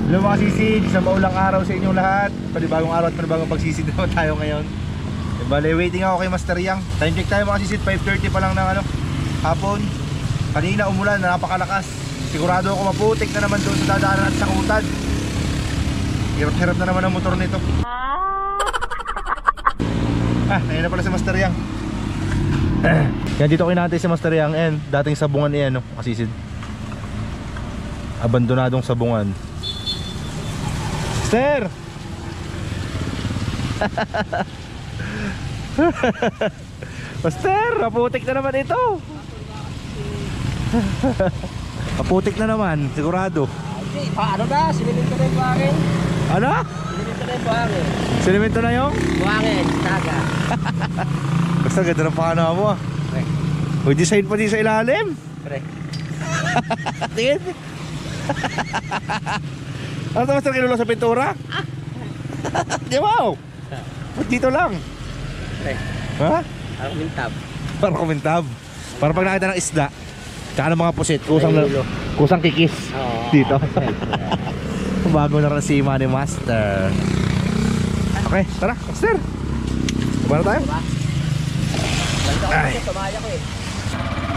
Hello mga sisid, isang maulang araw sa inyong lahat. Panibagong araw at panibagong pagsisid naman tayo ngayon. Bale, waiting ako kay Master Yang. Time check tayo mga sisid, 5:30 pa lang ng hapon. Kanina umulan na napakalakas. Sigurado ako maputik na naman doon sa dadaanan at sakutan. Hirap-hirap na naman ang motor nito. Ayun na pala si Master Yang. Yan, dito kinatay si Master Yang and dating sabungan niya, kasisid. Abandonadong sabungan. Master! Master, maputik na naman ito. Maputik na naman, sigurado. Ano na? Sinimento na yung buhangin. Ano? Sinimento na yung buhangin. Sinimento na yung? Buhangin, taga. Basta ganda ng pakana mo ah. Pre. May design pa din sa ilalim. Pre. Tingin. Ano ito Master, kinulo sa pintura? Di wow. Ba't dito lang? Pre. Ha? Parang mintab. Parang kumintab. Para pag nakita ng isda, tsaka ng mga pusit, kusang kikis. Oo. Dito. Bago na rasima ni Master. Okay, tara Master. Kumara tayo? Ay. Tumaya ko eh.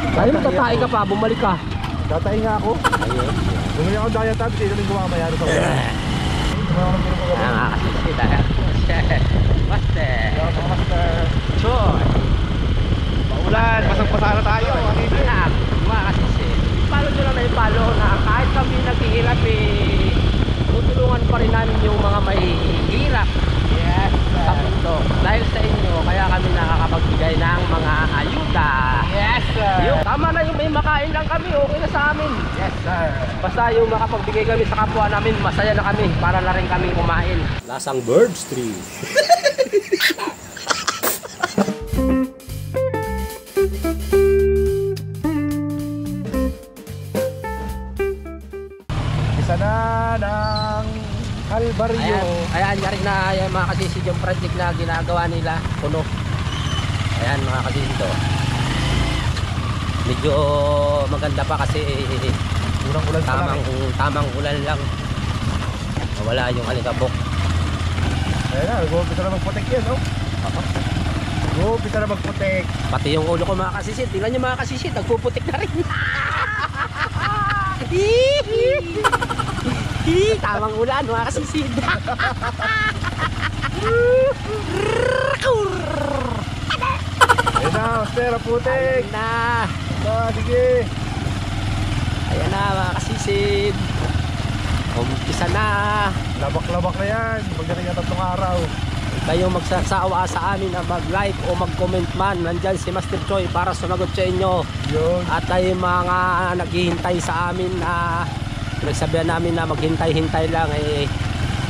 Tayo magtatay ka pa, bumalik ka. Tatay nga ako. Ayun. Bumili ako diet tab, dito rin gumamaya sa wala. Nakakasisi tayo. Master. Master. Choy. Paulan, pasang-pasa na tayo. Anak, makakasisi. Follow nyo lang na yung follow na kahit kami naghihirap eh, tutulungan pa rin namin yung mga may hirap. Yes, sa mundo. Dahil sa inyo, kaya kami nakakapagbigay ng mga ayuda. Yes, sir. Yung, tama na yung may makain lang kami, okay na sa amin. Yes, sir. Basta yung makapagbigay kami sa kapwa namin, masaya na kami para na rin kami kumain. Lasang Birds Tree. Isa na ng Kalbaryo. Ayan, rin na ayan, mga kasisid yung project na ginagawa nila, puno. Ayan mga kasisid to. Medyo maganda pa kasi Unang ulan pa lang. tamang ulan lang. Wala yung alikabok. Ayan na, nag-uumpisa na magputik yan, no? Nag-uumpisa na magputik. Pati yung ulo ko mga kasisid. Tingnan nyo mga kasisid, nagpuputik na rin. Tamang ulan mga kasisid. Ayan na, Master, ang putik. Ayan na. Sige. Ayan na mga kasisid. Umpisa na. Labak-labak na yan. Magdating na 3 araw. Kayo magsasawa sa amin na mag-like o mag-comment man. Nandyan si Master Choi para sumagot sa inyo. Yun. At ay mga naghihintay sa amin na nagsabihan namin na maghintay-hintay lang eh.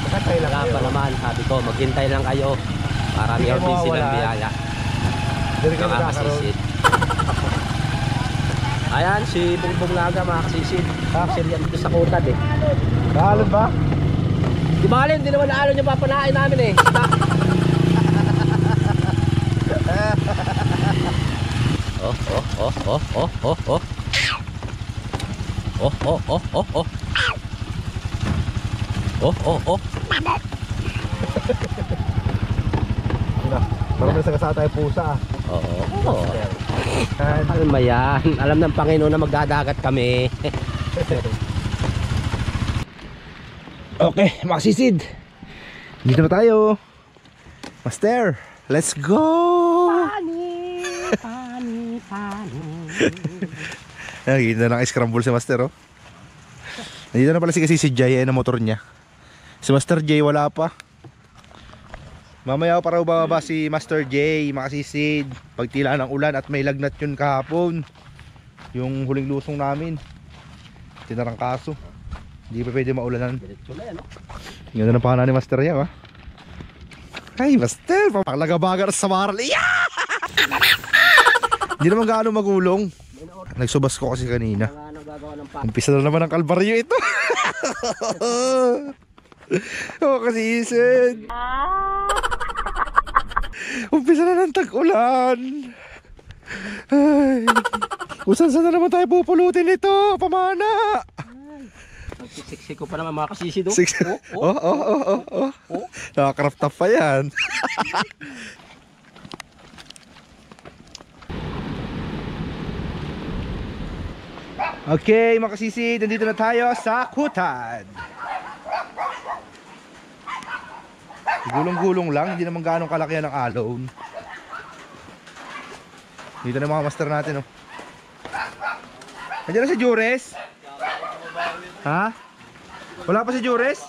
Magkatay lang Wala kayo. pa naman. Sabi ko maghintay lang kayo. Marami Hindi kayo order silang mawawalan. biyaya. Dali kayo Mga magkakaroon. kasisid. Ayan si Bungbong Naga mga kasisid. Sir yan dito sa Kutad eh. Nahalon ba? Di ba alin? Di naman naalon yung papanain namin eh. Oh. Parang may sagasa tayo pusa ah. Oo. Alam ba yan? Alam ng Panginoon na magdadagat kami. Okay, mga sisid. Dito na tayo. Master, let's go! Pani. Nakikita na naka-scramble si Master, oh. Nandito na pala si Jay, na motor niya. Si Master Jay wala pa. Mamaya pa raw bababa si Master Jay, makasisid. Pagtila ng ulan at may lagnat yun kahapon. Yung huling lusong namin. Tinarangkaso. Hindi pa pwede maulanan. Diretso na yan, no? Ganda ng pakana ni Master Yang, ha? Ay, Master! Paklagabaga na sa maral. Yeah! Hindi naman gaano magulong. Nagsubas ko kasi kanina. Umpisa na naman ang kalbaryo ito. Oh, kasi isin. Umpisa na ng tag-ulan. Ay, kung saan na naman tayo pupulutin ito, pamana. Siksi ko pa naman mga kasisi do. Nakakraft up pa yan. Okay mga kasisi, nandito na tayo sa Kutad. Gulong-gulong lang, hindi naman ganong kalakihan ng alon. Dito na mga master natin, oh. Nandiyan na si Jures? Ha? Wala pa si Jures?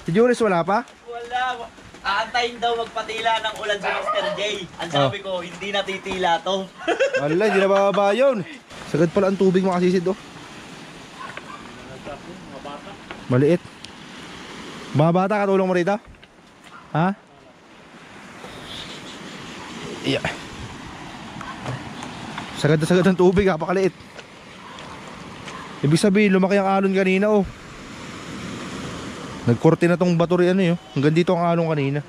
Si Jures wala pa? Wala. Aantayin daw magpatila ng ulan si Master J. Ang sabi ko, hindi natitila to. Wala, hindi na bababa yun. Sagad pala ang tubig mga kasisid, oh. Maliit. Mga bata, katulong mo rito? Ha? Iya. Sagad na sagad ang tubig, napakaliit. Ibig sabihin, lumaki ang alon kanina, oh. Nagkorte na tong bato rin, ano yun. Hanggang dito ang alon kanina.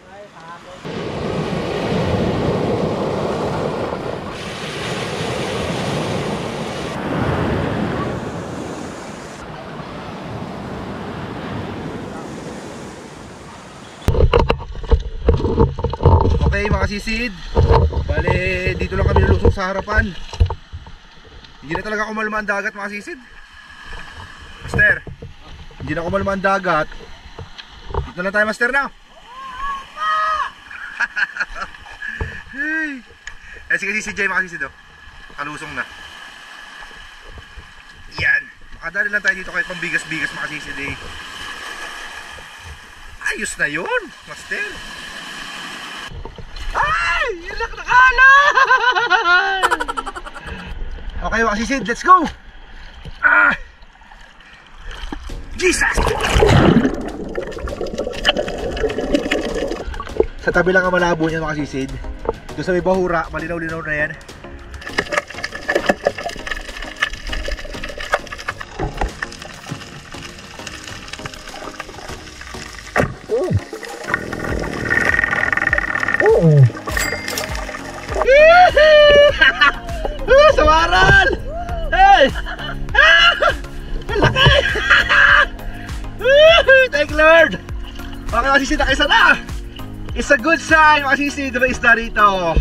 Okay mga sisid, bale dito lang kami lulusong sa harapan. Hindi na talaga kumalma ang dagat mga sisid. Master, hindi na kumalma ang dagat. Dito na tayo master na. Hey. Sige si CJ mga sisid, oh. Kalusong na. Yan, makadali lang tayo dito kahit pambigas-bigas mga sisid, eh. Ayos na yun master. Ay! Ilak na kanan! Okay mga sisid, let's go! Ah! Jesus! Sa tabi lang ang malabo niyan mga sisid. Ito sa may bahura, malinaw-linaw na yan. Sawaran! Hey! Ang laki! Thank Lord! Okay mga sisid, nakaisa na! It's a good sign mga sisid, may isda rito.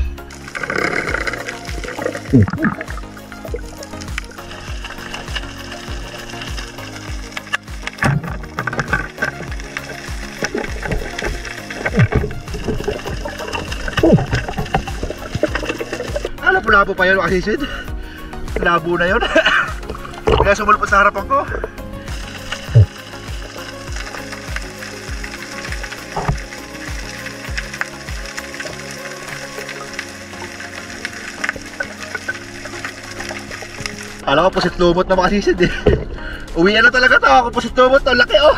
Labo pa yun mga sisid. Labo na yun. Kaya sumulpot sa harapan ko. Kala ko pusit lumot na mga sisid, eh. Uwian na talaga to. Ako pusit lumot to. Laki, oh.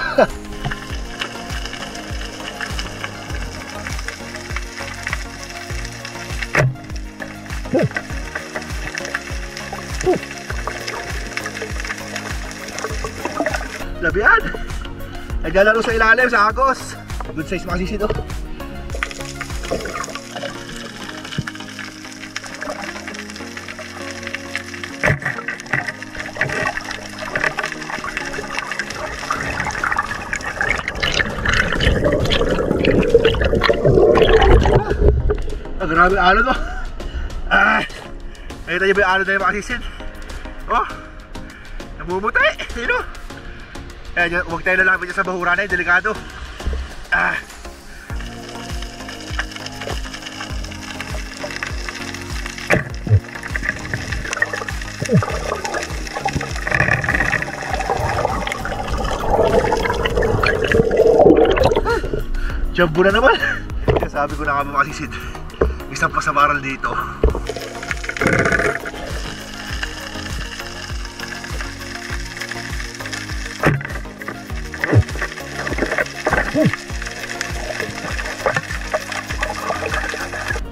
Labian! Naglalaro sa ilalim, sa agos. Good size mga sisid, oh. Grabe alon, oh. Nakita niyo ba yung alon na yung mga sisid? Oh, namumuti. Sino? Eh, huwag tayo lalapit niya sa bahura na yun, delikado. Jumbo na naman. Sabi ko na kami mga sisid, isang pasamaral dito.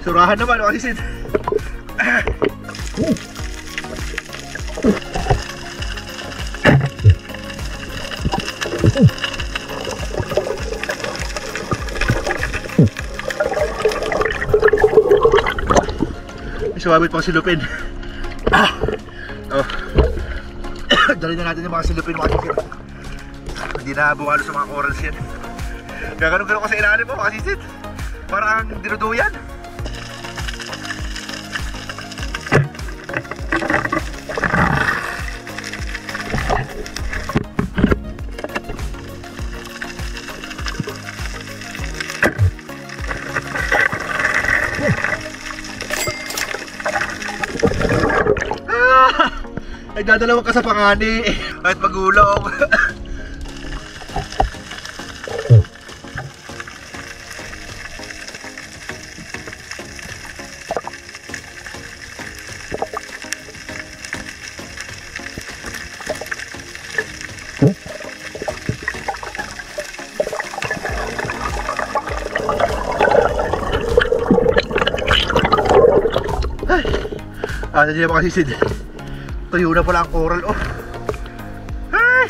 Surahan naman mga sisid. Sumabit pang silupin. Oh. Dali na natin yung mga silupin mga sisid. Hindi na bumalo sa mga corals yan. Gaganon-ganon ka sa ilalim mo, makasisid. Parang dinuduyan. Ay, dadalawang ka sa pangani. Kahit magulong. Hindi na makasisid. Tuyo na pala ang coral. Oh, ay,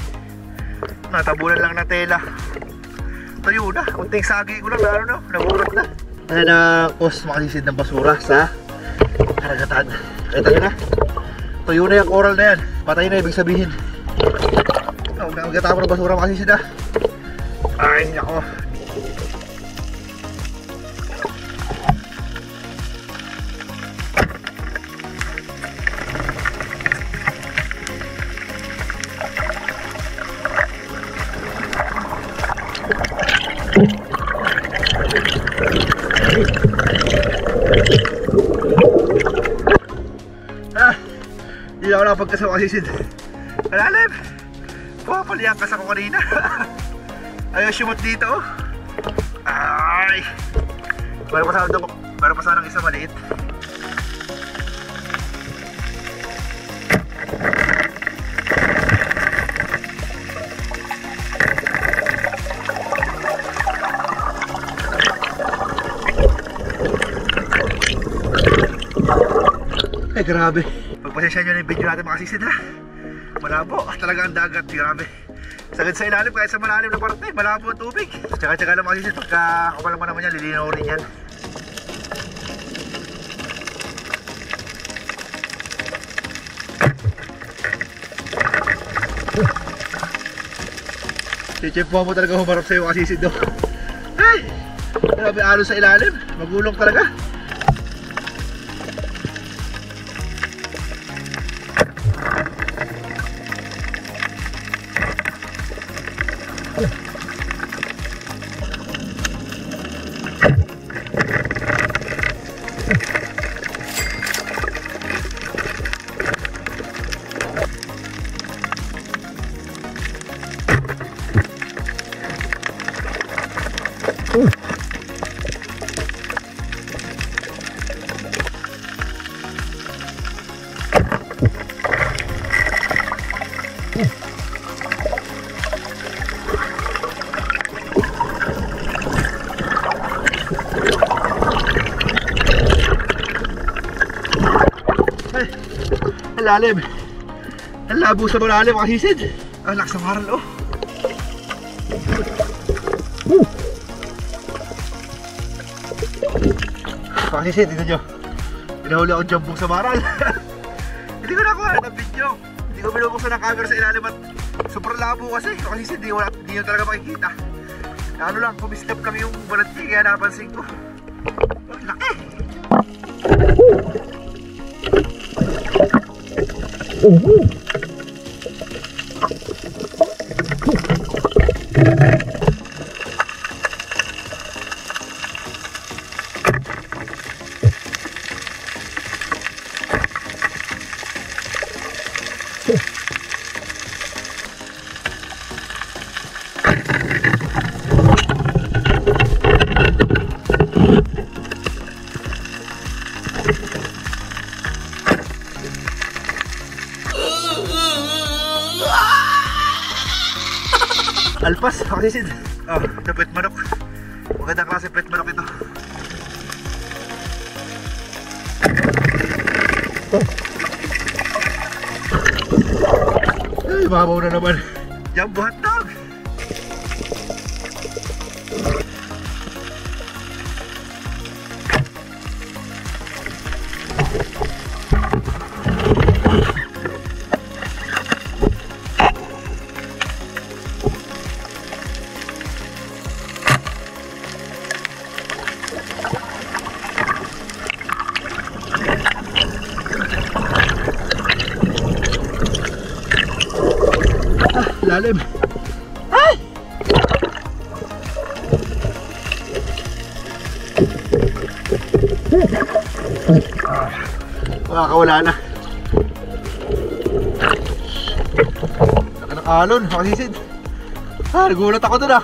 natabunan lang ng tela. Tuyo na. Unting sagi ko lang na ano na, nagurat na. Ayan na cause makasisid ng basura sa karagatan. Kaya tayo na. Tuyo na yung coral na yan. Patay na ibig sabihin. Magkatapon ng basura makasisid na. Ay, nako. Hindi ako nakapagkasama kasisid. Alalim! Paliangkas ako kanina. Ayaw sumot dito. Ay! Meron pa sanang isa maliit. Ay, grabe. Pagpasensya nyo na yung video natin mga kasisid ha. Malabo, talaga ang dagat, grabe. Sagad sa ilalim, kahit sa malalim na parte, malabo ang tubig. Tsaka-tsaka lang mga kasisid, pagka kapal naman yan, lilinaw rin yan. Chichimpuan mo talaga humarap sa'yo mga kasisid do. Ay, grabe alo sa ilalim, magulong talaga. Lalim. Ang labo sa malalim mga kasisid. Ang lakas ng haral oh. Mga kasisid, dito nyo. Pinahuli akong jumpong sa maral. Hindi ko nakuha ng video. Hindi ko binubuksan ng camera sa ilalim at super labo kasi. Mga kasisid, di nyo talaga makikita. Ano lang, kumistep lang yung balat niya kaya napansin ko. Ang laki. Alpas, makasisid. Oh, ito pet manok. Magandang klase pet manok ito. Ay, mabaw na naman. Jumbo hotdog. Lalim. Ay! Makakawala na. Laki ng alon, makasisid. Nagulat ako dun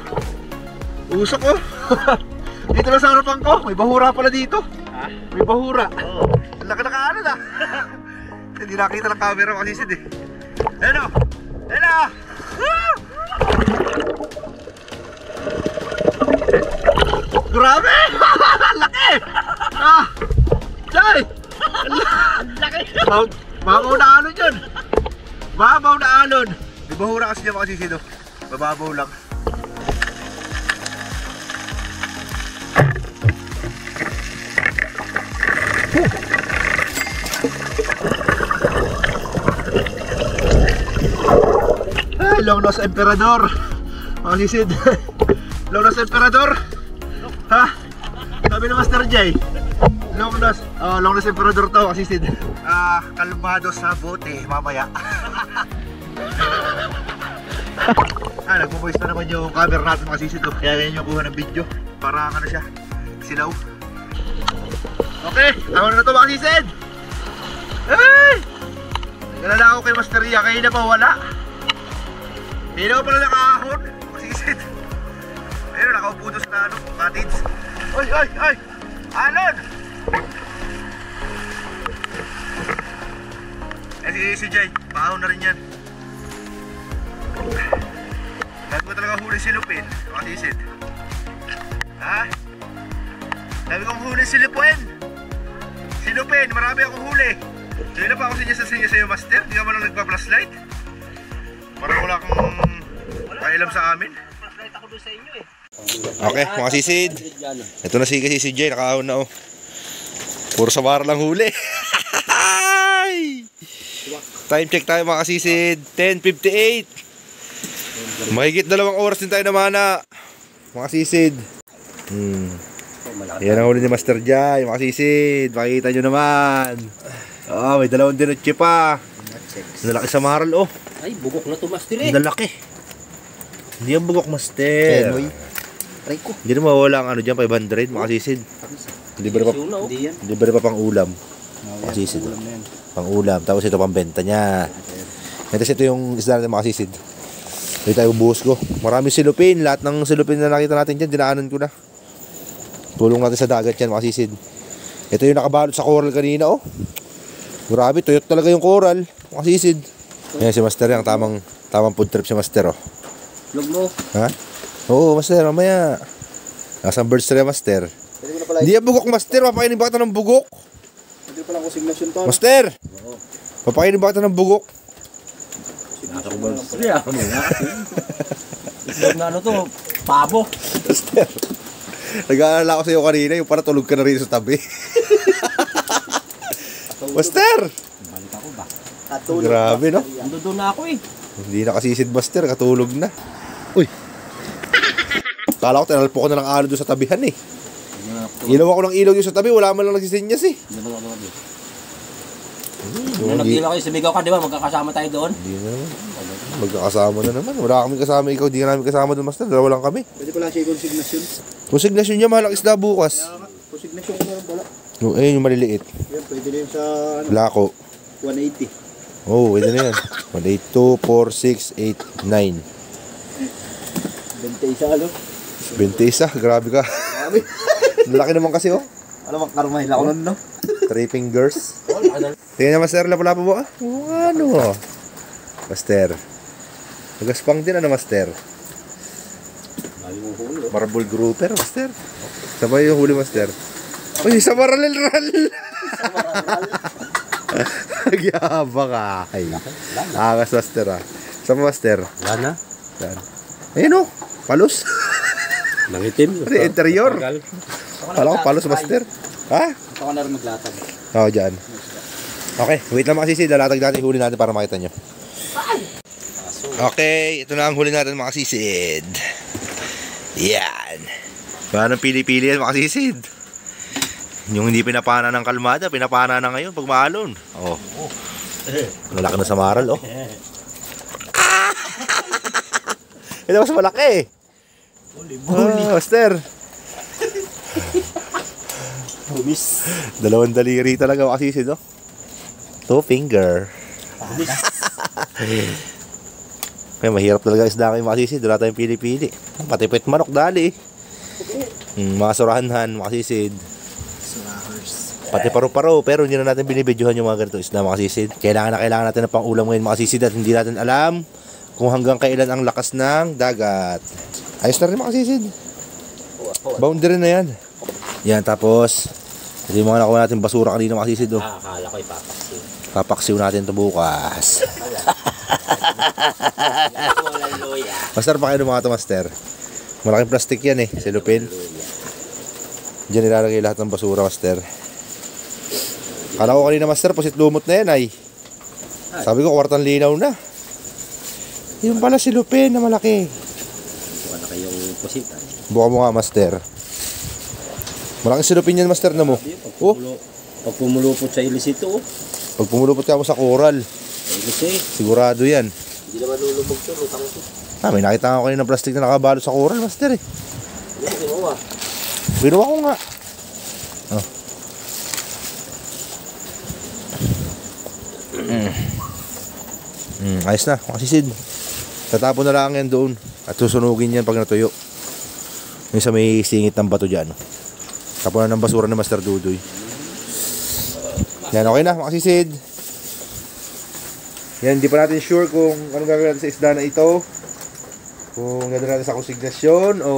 Usok ko. Dito lang sa harapan ko, may bahura pala dito. May bahura. Ang laki ng alon Hindi nakita ng camera makasisid Ayan o! Ayan o! Grabe! Ang laki! Chay! Ang laki! Mababaw na alon yun! Mababaw na alon! Di bahura kasi niya makasisid Mababaw lang. Long nose emperador. Makasisid. Long nose emperador. Ha? Sabi ni Master J. Long nose emperador to, makasisid. Kalmado sa bote mamaya. Nagpo-voice pa naman yung camera natin makasisid Kaya ganyan yung kuha ng video. Para ano siya, silaw. Okay, tama na to makasisid. Ay! Nagkalala ako kay Master Ria, kayo na pa wala. Hindi na pala nakahon. Makasisid. Ayun, nakaupo doon sa cottage. Oy, oy, oy! Alon! Si Jay, paahon na rin yan. Lahat mo talaga huli silupin. Makasisid. Ha? Sabi kong huli silupin. Silupin, marami akong huli. Hindi na pa ako sinya sa'yo, Master. Hindi ka man lang nagpa-flashlight. Parang wala kang pailam sa amin. Flashlight ako doon sa inyo Okay, mga sisid. Ito na si Jay, nakaahon na Puro sa bar lang huli. Time check tayo mga kasisid. 10:58. Mahigit 2 oras din tayo namana. Mga kasisid. Yan ang huli ni Master Jay, mga kasisid. Makikita nyo naman. May 2 dinotche pa. Nalaki sa maral Ay, bugok na to, Master Nalaki. Hindi ang bugok, Master. Hindi na mawala ang dyan, 500, makasisid. Libre pa pang ulam. Makasisid. Pang ulam. Tapos ito pang benta niya. Tapos ito yung isda natin makasisid. Ito tayo buhos ko. Maraming silupin. Lahat ng silupin na nakita natin dyan, dinaanan ko na. Tulong natin sa dagat yan, makasisid. Ito yung nakabalot sa coral kanina, Grabe, tuyot talaga yung coral. Makasisid. Yan si Master yan, tamang food trip si Master Vlog mo? Ha? Oo, Master, mamaya. Nasaan birds tray, Master? Hindi yan bugok, Master. Papakainin ba kita ng bugok? Hindi pa lang konsignasyon to. Master! Papakainin ba kita ng bugok? Na ano to? Pabo. Master, nag-aalala ko sa iyo kanina, yung para tulog ka na rin sa tabi. Master! Balik ako ba? Grabe, no? Ando doon na ako Hindi nakasisid, Master. Katulog na. Uy! Kala ko tinalpo ko na ng alon doon sa tabihan Ilaw ako ng ilaw doon sa tabi. Wala man lang nagsisinyas Nagkila kayo, sumigaw ka, di ba? Magkakasama tayo doon? Hindi na naman. Magkakasama na naman. Wala kami kasama. Ikaw, di ka namin kasama doon, Master. Dalawa lang kami. Pwede pala siya konsignasyon. Konsignasyon niya, mahal ang isda bukas. Konsignasyon ko lang pala. Ayun yung maliliit. Yan, pwede na yun sa Lako. 180. Pwede na yan. 182, 4, 6, 8, 9. 21 Grabe ka. Grabe. Laki naman kasi Alam mo, karmahin ako nun, no? 3 fingers. Tingnan niya, Master. Lapo-lapo mo Master. Nagaspang din, Master? Marble grouper, Master. Sabay yung huli, Master. Uy, sa maralal-ral. Nagyaba ka. Angas, Master Sa Master. Wala na. Ayun palos. Nangitim. Interior. Kala ko palos, Master. Ha? Ito ka na rin maglatag. Dyan. Okay, wait lang makasisid. Lalatag natin huli natin para makita nyo. Okay, ito na ang huli natin makasisid. Yan. Paano pili-pili yan makasisid? Yung hindi pinapana ng kalmada, pinapana na ngayon pag maalon. Malaki na sa maral, Ito mas malaki. Master. Bumis. Dalawang daliri talaga makasisid, no? 2 finger. Kaya mahirap talaga isda kayo makasisid. Wala tayong pili-pili. Pati pet manok dali. Mga surahanhan, makasisid. Pati paru-paro, pero hindi na natin binibidyohan yung mga ganito isda makasisid. Kailangan natin ng pang-ulam ngayon makasisid at hindi natin alam kung hanggang kailan ang lakas ng dagat. Ayos na rin makasisid. Boundary na yan. Yan, tapos ito yung mga nakuha natin basura kanina makasisid. Oh. Akala ko ipapaksiw. Papaksiw natin ito bukas. Walang luya. Master, pakinom mga ito, master. Malaking plastic yan eh, silupin. Diyan nilalagay lahat ng basura, master. Kala ko kanina, master, pusit lumot na yan ay. Sabi ko, kwartang linaw na. Yung pala silupin na malaki. Buka na kayong pusitan. Buka mo nga, master. Malaking silupin yan, master, na mo. Oh, Pag pumulupot sa ilis ito, pag pumulupot ka mo sa coral, ilis eh. sigurado yan. Hindi naman lulubog ito, lutang ito. May nakita nga kanina ng plastic na nakabalot sa coral, master eh. Hindi mo ah. Binuha ko nga. Oh. Ayos na, makasisid. Tatapon na lang yan doon at susunugin yan pag natuyo. Yung sa may singit ng bato dyan. Tapunan ng basura ni Master Dudoy. Yan, okay na, makasisid. Yan, hindi pa natin sure kung anong gagawin natin sa isda na ito. Kung dadalhin natin sa konsignasyon o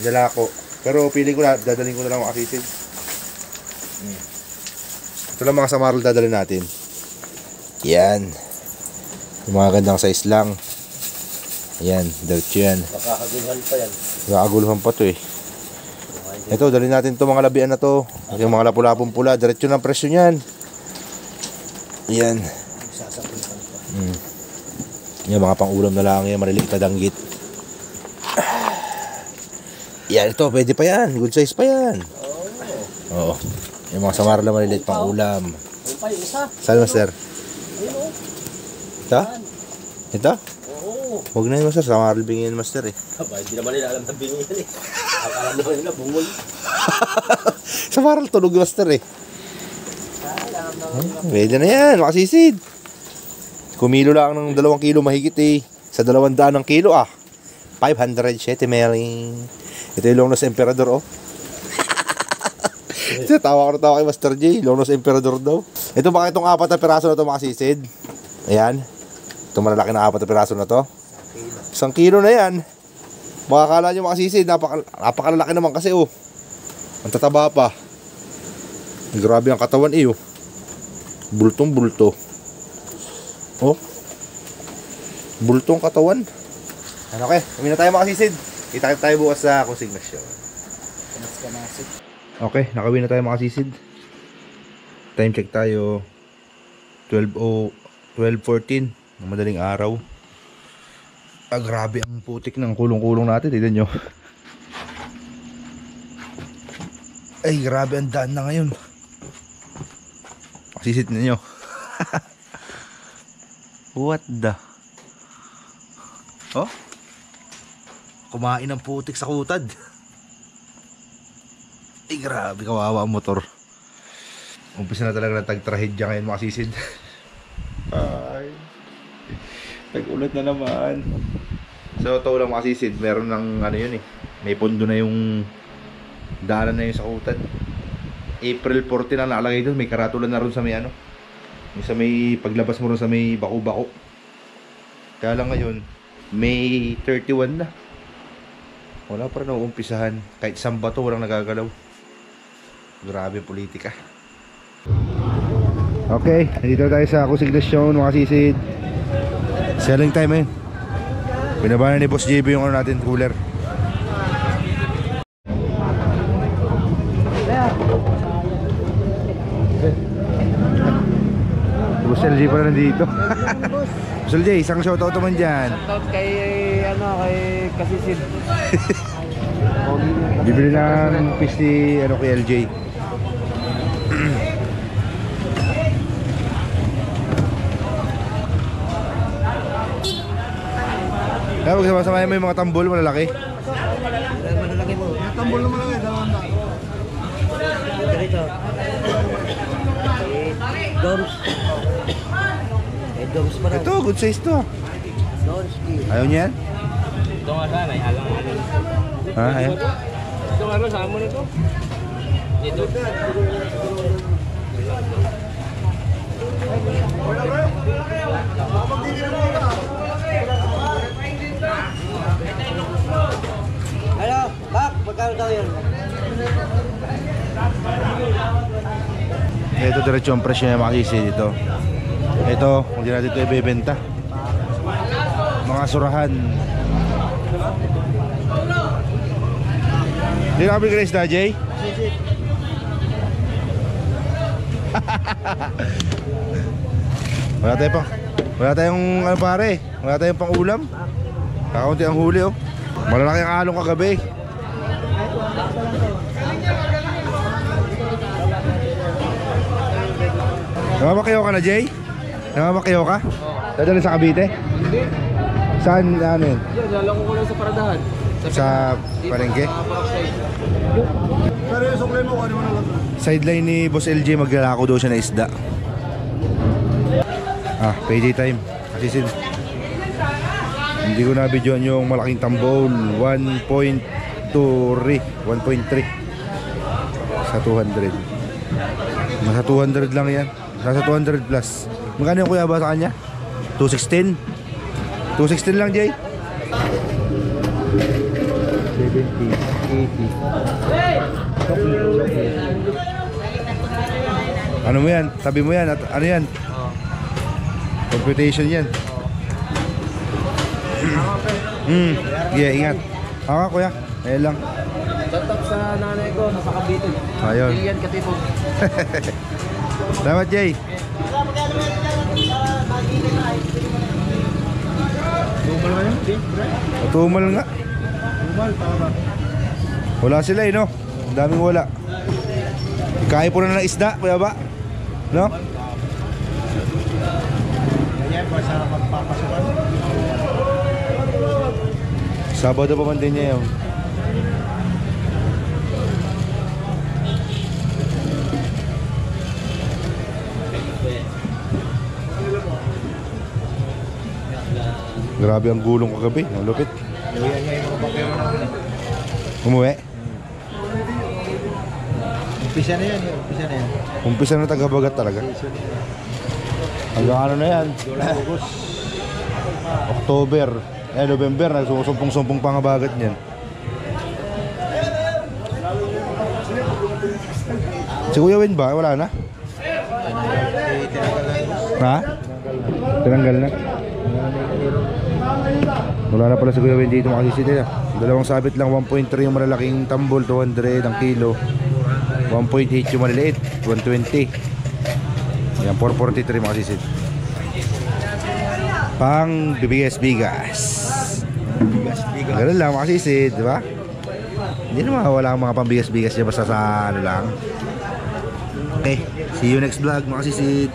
dalako. Pero piling ko na, dadalhin ko na lang makasisid. Ito lang mga samarol dadalhin natin. Yan. Yung mga gandang size lang. Ayan, diretso yan. Makakagulhan pa yan. Nakaguluhan pa to eh. Ito, dalhin natin to mga labian na to. Yung mga lapulapong pula, diretso ng presyo niyan. Ayan. Yan, mga pang-ulam na lang yan, maliliit na danggit. Yan, ito, pwede pa yan. Good size pa yan. Oo. Yung mga samar na maliliit pang-ulam. Ano pa yung isa? Saan, master? Ayun o. Ito? Ito? Oo. Huwag na yun, master. Samar bingin, master eh. Hindi naman nila alam na bingin eh. Ang alam naman nila, bungol. Samar tulog, master eh. Pwede na yan, makasisid. Kumilo lang ng 2 kilo mahigit eh. Sa 200 ng kilo 507 meling. Ito yung Longnos Emperador oh. Tawa ko kay Master J. Longnos Emperador daw. Ito baka itong 4 na piraso na ito makasisid. Ayan. Itong malalaki na 4 na piraso na to. 1 kilo na yan. Makakala nyo makasisid. Napakalalaki naman kasi oh. Ang tataba pa. Grabe ang katawan eh oh. Bultong bulto. Oh. Bultong katawan. Ano okay? Kami na tayo makasisid. Kita tayo bukas sa konsignasyon. Okay, nakawin na tayo makasisid. Time check tayo 12:14 ng madaling araw. Grabe ang putik ng kulong-kulong natin. Tignan nyo. Ay, grabe ang daan na ngayon. Makasisid ninyo. What the? Oh? Kumain ng putik sa kutad. Ay, grabe, kawawa ang motor. Umpisa na talaga ng tag-trahedya ngayon makasisid. Ay. Tag-ulat na naman. So, ito lang makasisid. Meron ng ano yun eh. May pondo na yung daanan na yun sa kutad. April 14 na nakalagay doon. May karatulan na ron sa may ano. Yung sa may paglabas mo ron sa may bako-bako. Kaya lang ngayon, May 31 na. Wala pa rin uumpisahan. Kahit isang bato walang nagagalaw. Grabe politika. Okay, nandito tayo sa konsignasyon mga sisid. Selling time Binaba na ni Boss JB yung ano natin, cooler. Boss LJ pala nandito. Boss LJ, isang shoutout naman dyan. Shoutout kay, kay Kasisid. Bibili ng fish ni, kay LJ. Kaya magsama-sama mo yung mga tambol, malalaki. Malalaki mo. Tambol naman lang eh, dalawang daan. Ganito. Doms. Doms pa rin. Ito, good size to. Donski. Ayaw niya yan? Ito nga sana, alang ano. Ha, ayaw? Ito nga sa mo nito. Ito. Hello, Bak, magkano daw yun? Ito diretso ang presyo niya makikisi dito. Ito, kung di natin ito ibebenta. Mga surahan. Hindi na kami Grace na, Jay? Wala tayong ano pare. Wala tayong pang ulam. Kakaunti ang huli oh. Malalaki ang along kagabi. Namamakiyaw ka na, Jay? Namamakiyaw ka? Dadalhin sa Cavite? Hindi. Saan, ano yun? Yan, lalako ko lang sa paradahan. Sa palengke? Pero yung suklay mo, ano mo na lang. Sideline ni Boss LJ, maglalako daw siya na isda. Ah, payday time. Kasi hindi ko na-videoan yung malaking tambol. 1.3 sa 200. Nasa 200 lang yan. Nasa 200 plus. Magkano yung kuya ba sa kanya? 216? 216 lang, Jay? 70, 80. Ano mo yan? Tabi mo yan? At ano yan? Computation yan. Yeah, ingat. Ako kuya. Ayan lang. Tatap sa nanay ko, nasa Cavite. Ayun. Iyan katipog. Salamat, Jay. Tumal ka yun? Tumal nga. Tumal, tama. Wala sila eh, no? Ang daming wala. Kaya po na ng isda, kuya ba? No? Ganyan pa sa magpapasukan. Sabado pa man din niya yun. Grabe ang gulong kagabi, ang lupit. Luyan nga yung mga bakero namin. Umuwi. Umpisa na yan, umpisa na yan. Umpisa na taga-bagat talaga. Hanggang ano na yan? October. November, nagsusumpong-sumpong pa nga bagat niyan. Si Kuya Win ba? Wala na? Ha? Tinanggal na? Wala na pala si Kuya Win dito makasisiti na. Dalawang sabit lang, 1.3 yung malalaking tambol, 200 ang kilo. 1.8 yung maliliit, 120. Yan, 443 makasisiti. Pang bibigas-bigas. Ganun lang makasisid, di ba? Hindi na mawala ang mga pambigas-bigas niya basta sa ano lang. Okay, see you next vlog makasisid.